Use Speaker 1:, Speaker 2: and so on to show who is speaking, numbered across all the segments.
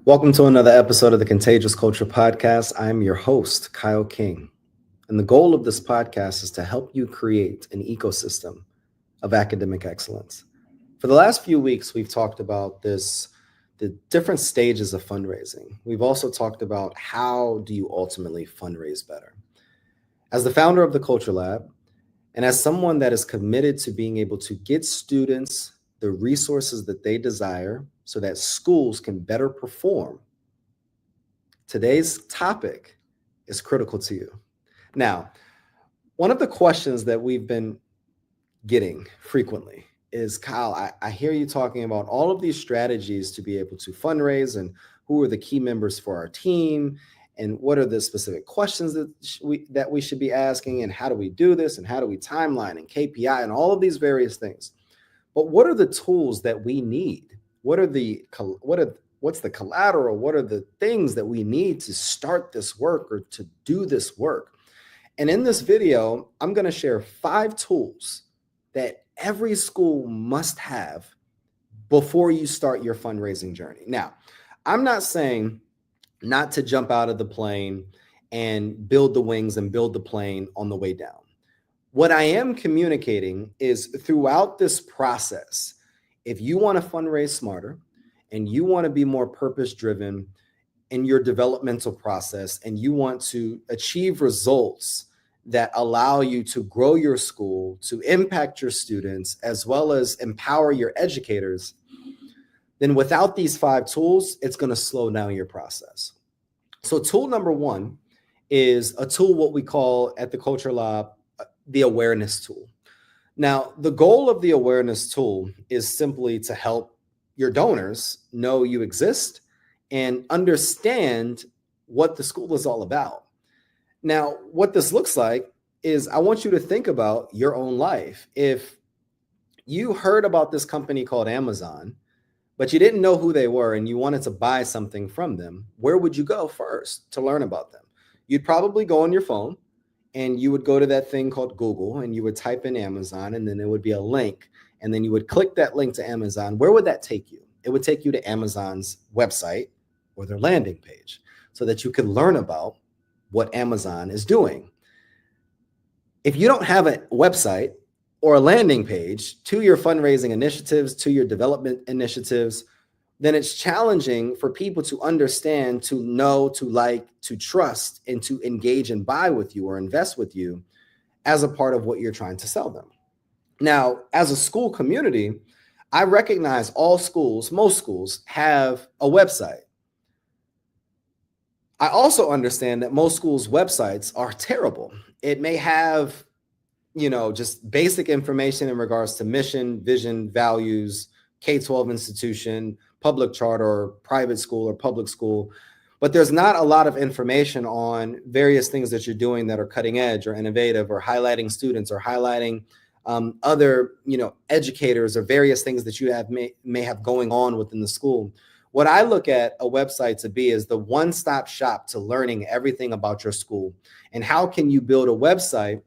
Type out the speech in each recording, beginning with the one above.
Speaker 1: Welcome to another episode of the Contagious Culture podcast. I'm your host, Kyle King. And the goal of this podcast is to help you create an ecosystem of academic excellence. For the last few weeks, we've talked about the different stages of fundraising. We've also talked about how do you ultimately fundraise better. As the founder of the Culture Lab, and as someone that is committed to being able to get students the resources that they desire so that schools can better perform, today's topic is critical to you. Now, one of the questions that we've been getting frequently is, Kyle, I hear you talking about all of these strategies to be able to fundraise and who are the key members for our team and what are the specific questions that we should be asking and how do we do this and how do we timeline and KPI and all of these various things. But what are the tools that we need? What's the collateral? What are the things that we need to start this work or to do this work? And in this video, I'm going to share 5 tools that every school must have before you start your fundraising journey. Now, I'm not saying not to jump out of the plane and build the wings and build the plane on the way down. What I am communicating is throughout this process, if you want to fundraise smarter and you want to be more purpose-driven in your developmental process and you want to achieve results that allow you to grow your school, to impact your students, as well as empower your educators, then without these 5 tools, it's going to slow down your process. So tool number 1 is a tool what we call at the Culture Lab the awareness tool. Now, the goal of the awareness tool is simply to help your donors know you exist and understand what the school is all about. Now, what this looks like is I want you to think about your own life. If you heard about this company called Amazon, but you didn't know who they were and you wanted to buy something from them, where would you go first to learn about them? You'd probably go on your phone and you would go to that thing called Google and you would type in Amazon and then there would be a link and then you would click that link to Amazon. Where would that take you? It would take you to Amazon's website or their landing page so that you could learn about what Amazon is doing. If you don't have a website or a landing page to your fundraising initiatives, to your development initiatives, then it's challenging for people to understand, to know, to like, to trust, and to engage and buy with you or invest with you as a part of what you're trying to sell them. Now, as a school community, I recognize all schools, most schools have a website. I also understand that most schools' websites are terrible. It may have, just basic information in regards to mission, vision, values, K-12 institution, public charter, or private school or public school, but there's not a lot of information on various things that you're doing that are cutting edge or innovative or highlighting students or highlighting other, educators or various things that you may have going on within the school. What I look at a website to be is the one-stop shop to learning everything about your school. And how can you build a website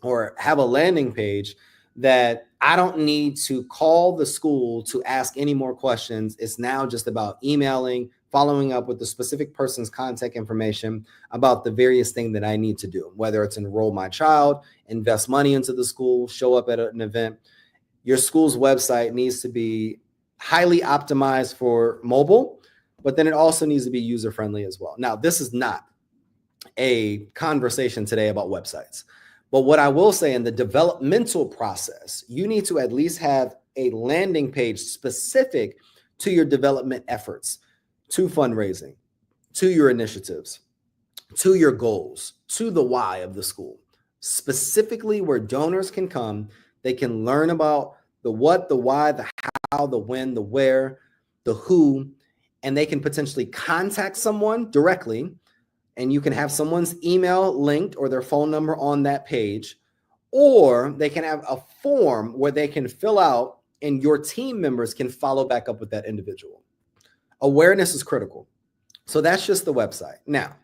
Speaker 1: or have a landing page that I don't need to call the school to ask any more questions. It's now just about emailing, following up with the specific person's contact information about the various things that I need to do, whether it's enroll my child, invest money into the school, show up at an event. Your school's website needs to be highly optimized for mobile, but then it also needs to be user-friendly as well. Now, this is not a conversation today about websites. But what I will say in the developmental process, you need to at least have a landing page specific to your development efforts, to fundraising, to your initiatives, to your goals, to the why of the school, specifically where donors can come, they can learn about the what, the why, the how, the when, the where, the who, and they can potentially contact someone directly. And you can have someone's email linked or their phone number on that page, or they can have a form where they can fill out and your team members can follow back up with that individual. Awareness is critical. So that's just the website. Now,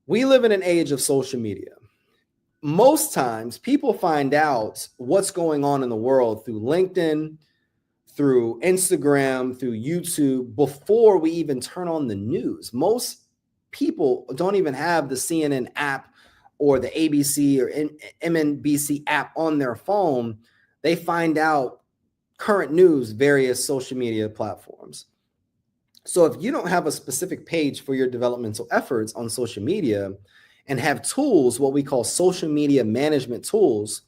Speaker 1: we live in an age of social media. Most times people find out what's going on in the world through LinkedIn, through Instagram, through YouTube, before we even turn on the news. Most people don't even have the CNN app or the ABC or MNBC app on their phone. They find out current news, various social media platforms. So if you don't have a specific page for your developmental efforts on social media and have tools, what we call social media management tools,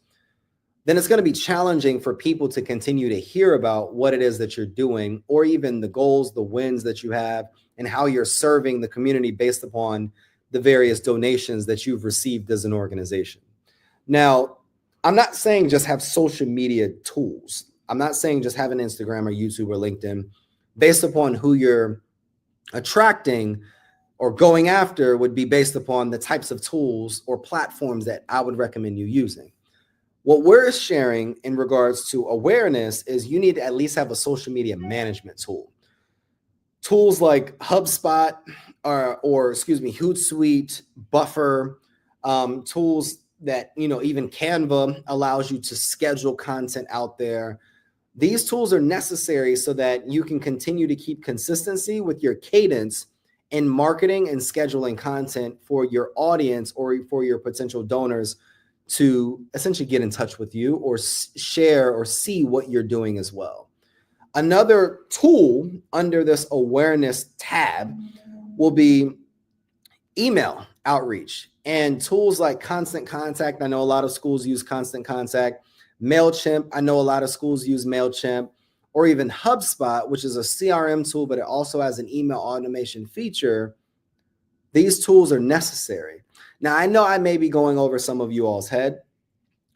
Speaker 1: then it's going to be challenging for people to continue to hear about what it is that you're doing, or even the goals, the wins that you have, and how you're serving the community based upon the various donations that you've received as an organization. Now, I'm not saying just have social media tools. I'm not saying just have an Instagram or YouTube or LinkedIn. Based upon who you're attracting or going after would be based upon the types of tools or platforms that I would recommend you using. What we're sharing in regards to awareness is you need to at least have a social media management tool. Tools like HubSpot or Hootsuite, Buffer, tools that, even Canva allows you to schedule content out there. These tools are necessary so that you can continue to keep consistency with your cadence in marketing and scheduling content for your audience or for your potential donors to essentially get in touch with you or share or see what you're doing as well. Another tool under this awareness tab will be email outreach and tools like Constant Contact. I know a lot of schools use Constant Contact. MailChimp, I know a lot of schools use MailChimp, or even HubSpot, which is a CRM tool, but it also has an email automation feature. These tools are necessary. Now, I know I may be going over some of you all's head,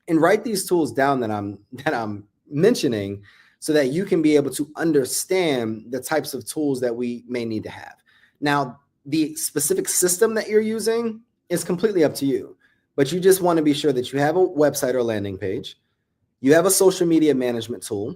Speaker 1: and write these tools down that I'm mentioning so that you can be able to understand the types of tools that we may need to have. Now, the specific system that you're using is completely up to you, but you just want to be sure that you have a website or landing page, you have a social media management tool,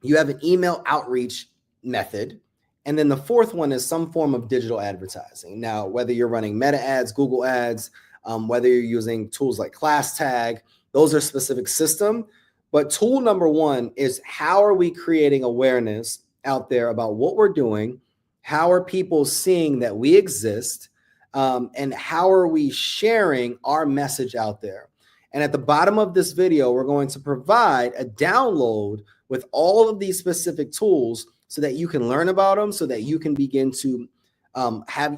Speaker 1: you have an email outreach method, and then the fourth one is some form of digital advertising. Now, whether you're running Meta ads, Google ads, whether you're using tools like ClassTag, those are specific system. But tool number one is, how are we creating awareness out there about what we're doing? How are people seeing that we exist? And how are we sharing our message out there? And at the bottom of this video, we're going to provide a download with all of these specific tools so that you can learn about them, so that you can begin to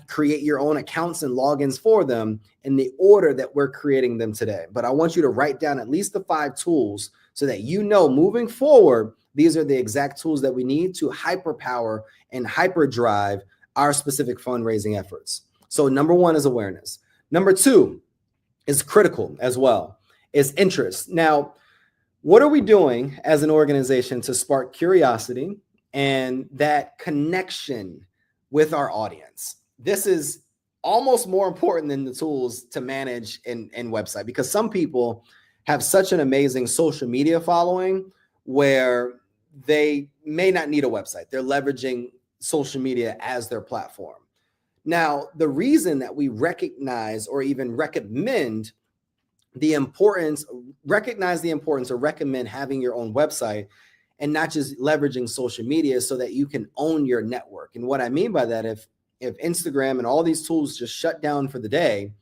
Speaker 1: create your own accounts and logins for them in the order that we're creating them today. But I want you to write down at least the 5 tools so that moving forward, these are the exact tools that we need to hyperpower and hyperdrive our specific fundraising efforts. So number 1 is awareness. Number 2 is critical as well, is interest. Now, what are we doing as an organization to spark curiosity and that connection with our audience? This is almost more important than the tools to manage and website, because some people have such an amazing social media following where they may not need a website. They're leveraging social media as their platform. Now, the reason that we recognize or even recognize the importance or recommend having your own website and not just leveraging social media so that you can own your network. And what I mean by that, if Instagram and all these tools just shut down for the day,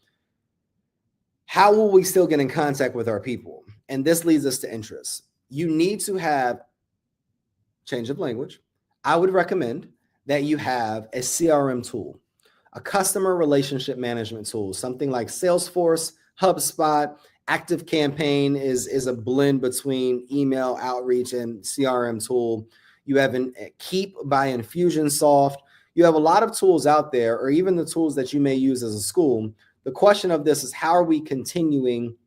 Speaker 1: how will we still get in contact with our people? And this leads us to interest. You need to have change of language. I would recommend that you have a CRM tool, a customer relationship management tool, something like Salesforce, HubSpot. ActiveCampaign is a blend between email outreach and CRM tool. You have Keep by Infusionsoft. You have a lot of tools out there, or even the tools that you may use as a school. The question of this is, how are we continuing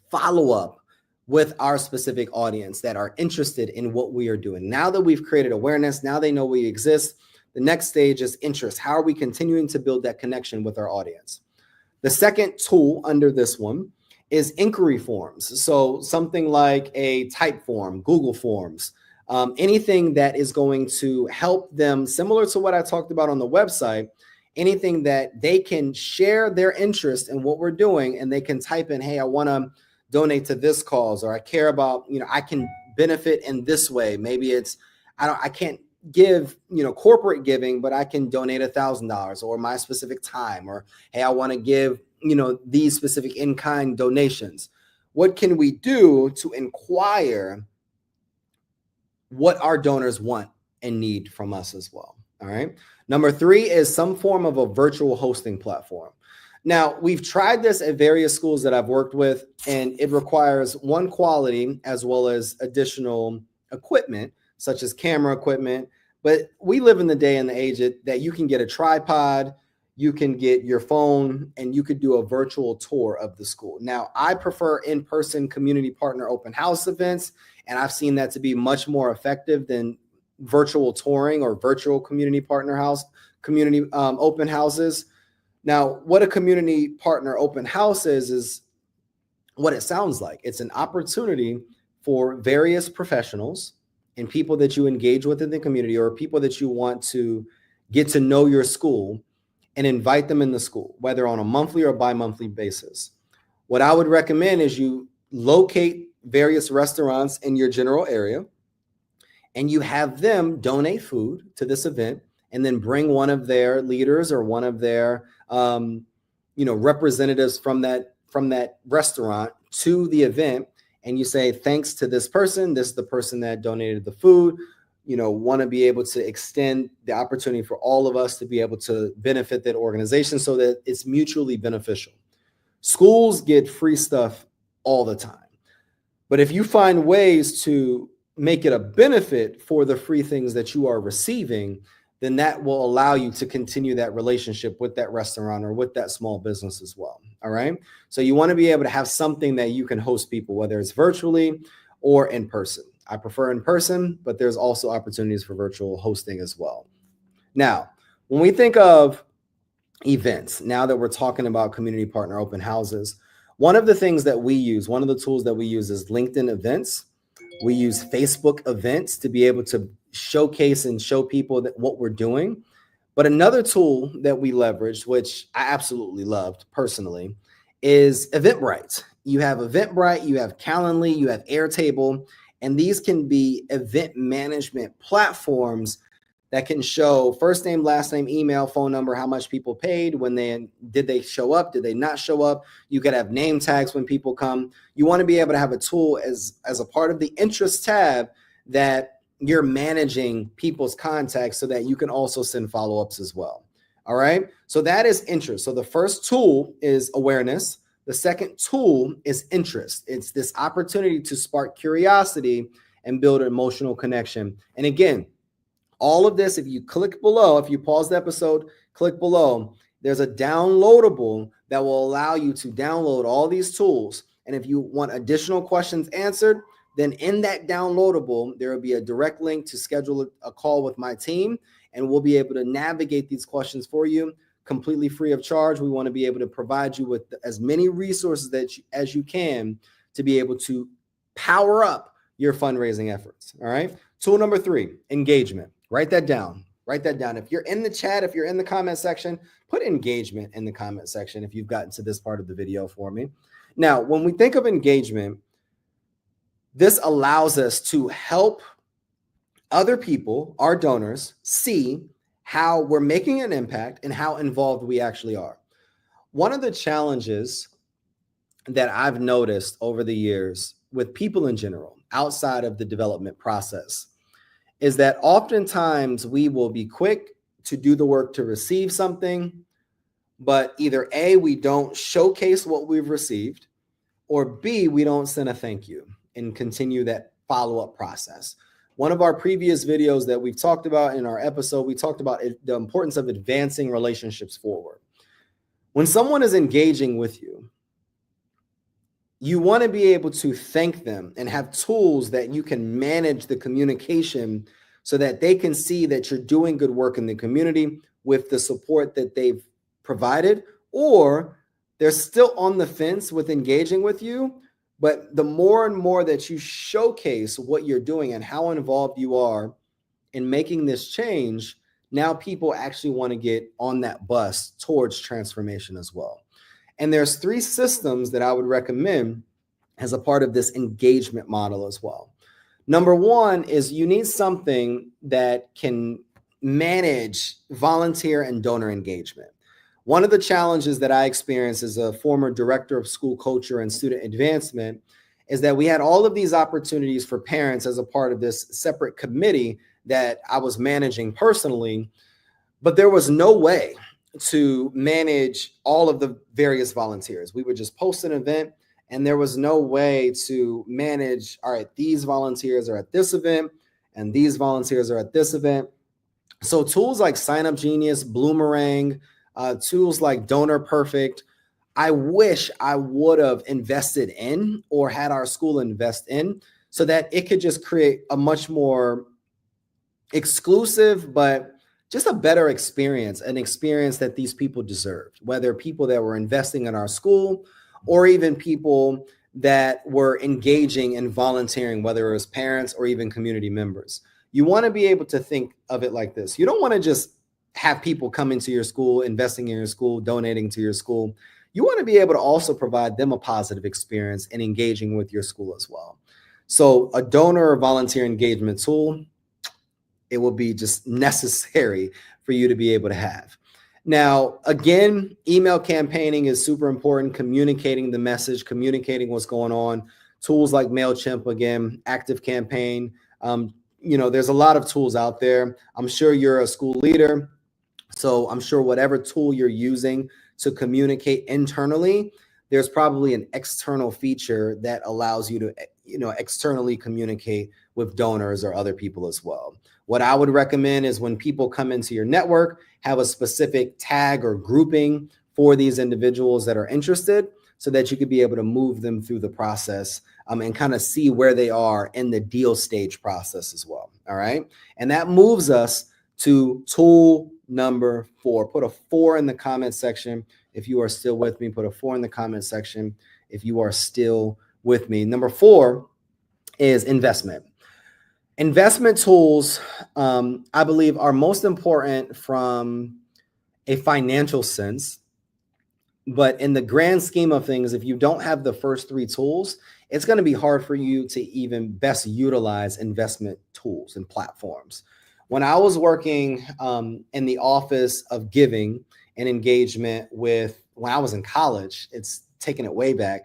Speaker 1: follow-up with our specific audience that are interested in what we are doing? Now that we've created awareness, now they know we exist, the next stage is interest. How are we continuing to build that connection with our audience? The second tool under this one is inquiry forms. So something like a Typeform, Google Forms, anything that is going to help them, similar to what I talked about on the website, anything that they can share their interest in what we're doing, and they can type in, hey, I want to donate to this cause, or I care about, I can benefit in this way. Maybe it's I can't give, corporate giving, but I can donate $1,000 or my specific time, or, hey, I want to give, these specific in-kind donations. What can we do to inquire what our donors want and need from us as well? All right. Number 3 is some form of a virtual hosting platform. Now, we've tried this at various schools that I've worked with, and it requires one, quality, as well as additional equipment, such as camera equipment. But we live in the day and the age that you can get a tripod, you can get your phone, and you could do a virtual tour of the school. Now, I prefer in-person community partner open house events, and I've seen that to be much more effective than virtual touring or virtual community open houses. Now, what a community partner open house is what it sounds like. It's an opportunity for various professionals and people that you engage with in the community, or people that you want to get to know your school, and invite them in the school, whether on a monthly or bi-monthly basis. What I would recommend is you locate various restaurants in your general area, and you have them donate food to this event, and then bring one of their leaders or one of their representatives from that restaurant to the event, and you say, thanks to this person, this is the person that donated the food. Want to be able to extend the opportunity for all of us to be able to benefit that organization so that it's mutually beneficial. Schools get free stuff all the time, but if you find ways to make it a benefit for the free things that you are receiving, then that will allow you to continue that relationship with that restaurant or with that small business as well. All right. So you want to be able to have something that you can host people, whether it's virtually or in person. I prefer in person, but there's also opportunities for virtual hosting as well. Now, when we think of events, now that we're talking about community partner open houses, one of the things that we use, one of the tools that we use is LinkedIn events. We use Facebook events to be able to showcase and show people that what we're doing. But another tool that we leveraged, which I absolutely loved personally, is Eventbrite. You have Eventbrite, you have Calendly, you have Airtable, and these can be event management platforms that can show first name, last name, email, phone number, how much people paid, did they show up, did they not show up. You could have name tags when people come. You want to be able to have a tool as a part of the interest tab that you're managing people's contacts so that you can also send follow-ups as well. All right. So that is interest. So the first tool is awareness. The second tool is interest. It's this opportunity to spark curiosity and build an emotional connection. And again, all of this, if you click below, if you pause the episode, click below, there's a downloadable that will allow you to download all these tools. And if you want additional questions answered, then in that downloadable, there will be a direct link to schedule a call with my team, and we'll be able to navigate these questions for you completely free of charge. We want to be able to provide you with as many resources as you can to be able to power up your fundraising efforts. All right. Tool number 3, engagement. Write that down. Write that down. If you're in the chat, if you're in the comment section, put engagement in the comment section if you've gotten to this part of the video for me. Now, when we think of engagement, this allows us to help other people, our donors, see how we're making an impact and how involved we actually are. One of the challenges that I've noticed over the years with people in general, outside of the development process, is that oftentimes we will be quick to do the work to receive something, but either A, we don't showcase what we've received, or B, we don't send a thank you and continue that follow-up process. One of our previous videos that we've talked about in our episode, we talked about the importance of advancing relationships forward. When someone is engaging with you, you want to be able to thank them and have tools that you can manage the communication so that they can see that you're doing good work in the community with the support that they've provided, or they're still on the fence with engaging with you. But the more and more that you showcase what you're doing and how involved you are in making this change, now people actually want to get on that bus towards transformation as well. And there's 3 systems that I would recommend as a part of this engagement model as well. Number one is you need something that can manage volunteer and donor engagement. One of the challenges that I experienced as a former director of school culture and student advancement is that we had all of these opportunities for parents as a part of this separate committee that I was managing personally, but there was no way to manage all of the various volunteers. We would just post an event and there was no way to manage, all right, these volunteers are at this event and these volunteers are at this event. So tools like Sign Up Genius, Bloomerang, tools like Donor Perfect, I wish I would have invested in or had our school invest in so that it could just create a much more exclusive, but just a better experience, an experience that these people deserved, whether people that were investing in our school or even people that were engaging and volunteering, whether it was parents or even community members. You want to be able to think of it like this. You don't want to just have people come into your school, investing in your school, donating to your school. You want to be able to also provide them a positive experience and engaging with your school as well. So a donor or volunteer engagement tool, it will be just necessary for you to be able to have. Now, again, email campaigning is super important, communicating the message, communicating what's going on. Tools like MailChimp, again, Active Campaign. There's a lot of tools out there. I'm sure you're a school leader, so I'm sure whatever tool you're using to communicate internally, there's probably an external feature that allows you to, externally communicate with donors or other people as well. What I would recommend is when people come into your network, have a specific tag or grouping for these individuals that are interested so that you could be able to move them through the process and kind of see where they are in the deal stage process as well. All right. And that moves us to tool number 4. Put a 4 in the comment section if you are still with me. Put a 4 in the comment section if you are still with me. Number 4 is investment. Investment tools, I believe, are most important from a financial sense. But in the grand scheme of things, if you don't have the first 3 tools, it's going to be hard for you to even best utilize investment tools and platforms. When I was working in the office of giving and engagement when I was in college, it's taking it way back.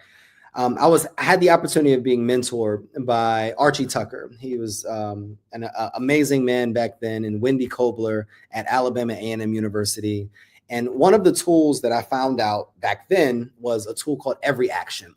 Speaker 1: I had the opportunity of being mentored by Archie Tucker. He was an amazing man back then, and Wendy Kobler at Alabama A&M University. And one of the tools that I found out back then was a tool called Every Action.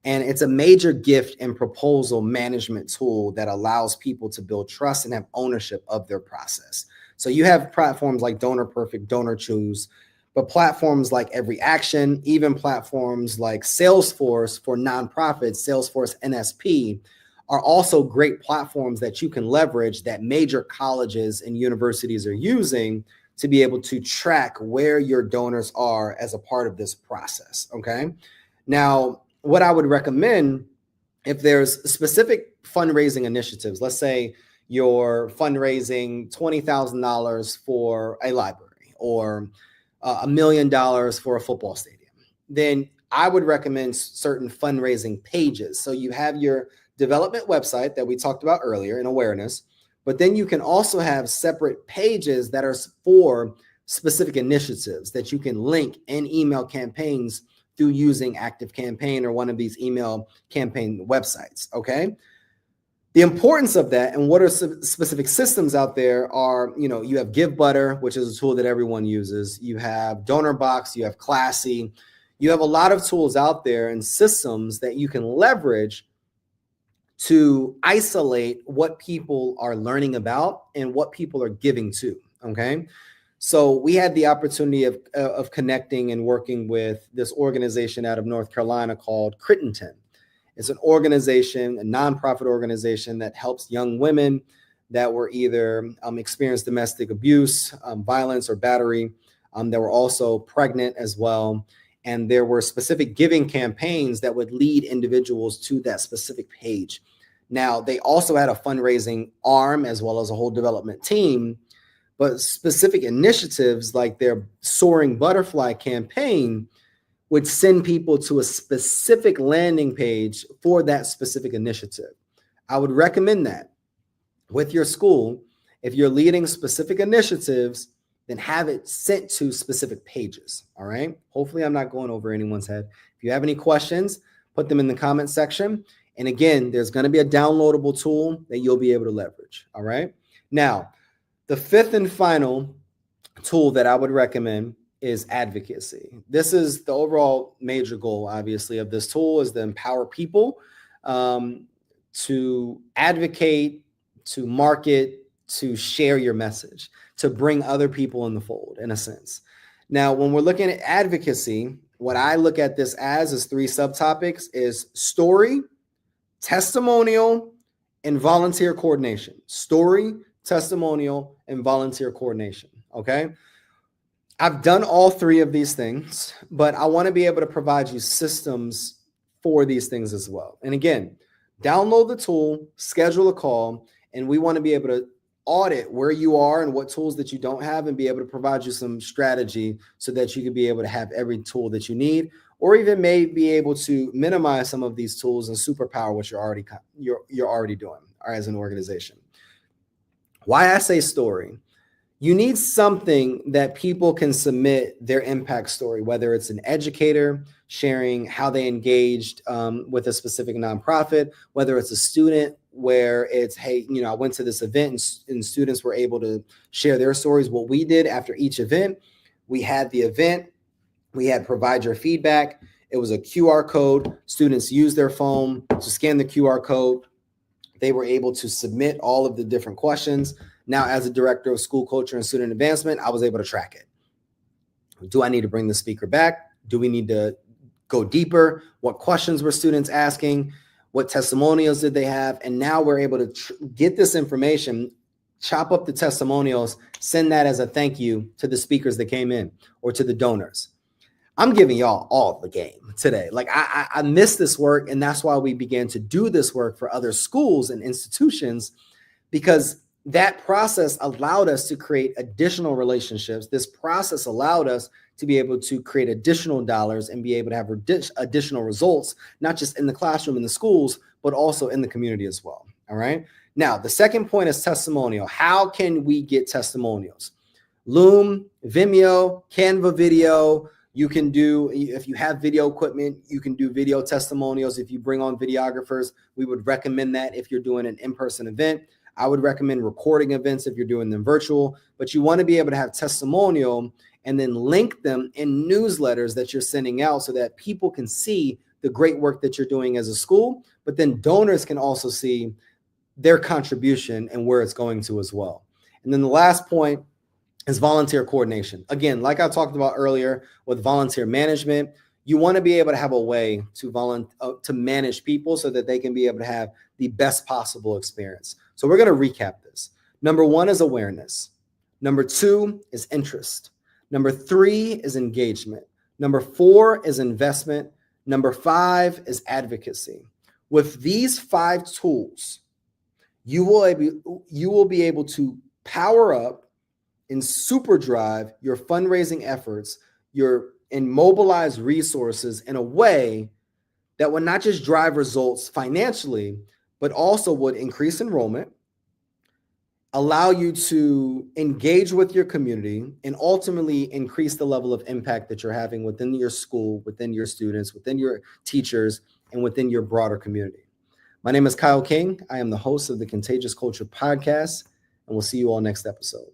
Speaker 1: And it's a major gift and proposal management tool that allows people to build trust and have ownership of their process. So you have platforms like Donor Perfect, Donor Choose, but platforms like Every Action, even platforms like Salesforce for nonprofits, Salesforce NSP, are also great platforms that you can leverage that major colleges and universities are using to be able to track where your donors are as a part of this process. Okay. Now, what I would recommend, if there's specific fundraising initiatives, let's say you're fundraising $20,000 for a library or $1 million for a football stadium, then I would recommend certain fundraising pages. So you have your development website that we talked about earlier in awareness, but then you can also have separate pages that are for specific initiatives that you can link in email campaigns through using Active Campaign or one of these email campaign websites. Okay. The importance of that and what are specific systems out there are, you have GiveButter, which is a tool that everyone uses. You have DonorBox, you have Classy. You have a lot of tools out there and systems that you can leverage to isolate what people are learning about and what people are giving to. Okay. So we had the opportunity of connecting and working with this organization out of North Carolina called Crittenton. It's an organization, a nonprofit organization that helps young women that were either experienced domestic abuse, violence, or battery, that were also pregnant as well. And there were specific giving campaigns that would lead individuals to that specific page. Now, they also had a fundraising arm as well as a whole development team, but specific initiatives like their Soaring Butterfly campaign would send people to a specific landing page for that specific initiative. I would recommend that with your school. If you're leading specific initiatives, then have it sent to specific pages. All right. Hopefully, I'm not going over anyone's head. If you have any questions, put them in the comment section. And again, there's going to be a downloadable tool that you'll be able to leverage. All right. Now, the fifth and final tool that I would recommend is advocacy. This is the overall major goal, obviously, of this tool is to empower people to advocate, to market, to share your message, to bring other people in the fold, in a sense. Now, when we're looking at advocacy, what I look at this as is three subtopics: is story, testimonial, and volunteer coordination. Story, testimonial, and volunteer coordination. Okay. I've done all three of these things, but I want to be able to provide you systems for these things as well. And again, download the tool, schedule a call, and we want to be able to audit where you are and what tools that you don't have, and be able to provide you some strategy so that you can be able to have every tool that you need, or even may be able to minimize some of these tools and superpower what you're already doing as an organization. Why I say story. You need something that people can submit their impact story, whether it's an educator sharing how they engaged with a specific nonprofit, whether it's a student where it's, hey, I went to this event and students were able to share their stories. What we did after each event, we had the event, we had provide your feedback. It was a QR code. Students used their phone to scan the QR code. They were able to submit all of the different questions. Now, as a director of school culture and student advancement, I was able to track it. Do I need to bring the speaker back? Do we need to go deeper? What questions were students asking? What testimonials did they have? And now we're able to get this information, chop up the testimonials, send that as a thank you to the speakers that came in or to the donors. I'm giving y'all all the game today. Like I missed this work, and that's why we began to do this work for other schools and institutions, because that process allowed us to create additional relationships. This process allowed us to be able to create additional dollars and be able to have additional results, not just in the classroom in the schools, but also in the community as well. All right. Now, the second point is testimonial. How can we get testimonials? Loom, Vimeo, Canva video. You can do, if you have video equipment, you can do video testimonials. If you bring on videographers, we would recommend that if you're doing an in-person event. I would recommend recording events if you're doing them virtual, but you want to be able to have testimonial and then link them in newsletters that you're sending out so that people can see the great work that you're doing as a school, but then donors can also see their contribution and where it's going to as well. And then the last point is volunteer coordination. Again, like I talked about earlier with volunteer management, you want to be able to have a way to manage people so that they can be able to have the best possible experience. So we're going to recap this. Number one is awareness. Number two is interest. Number three is engagement. Number four is investment. Number five is advocacy. With these 5 tools, you will be able to power up and super drive your fundraising efforts, and mobilize resources in a way that would not just drive results financially, but also would increase enrollment, allow you to engage with your community, and ultimately increase the level of impact that you're having within your school, within your students, within your teachers, and within your broader community. My name is Kyle King. I am the host of the Contagious Culture podcast, and we'll see you all next episode.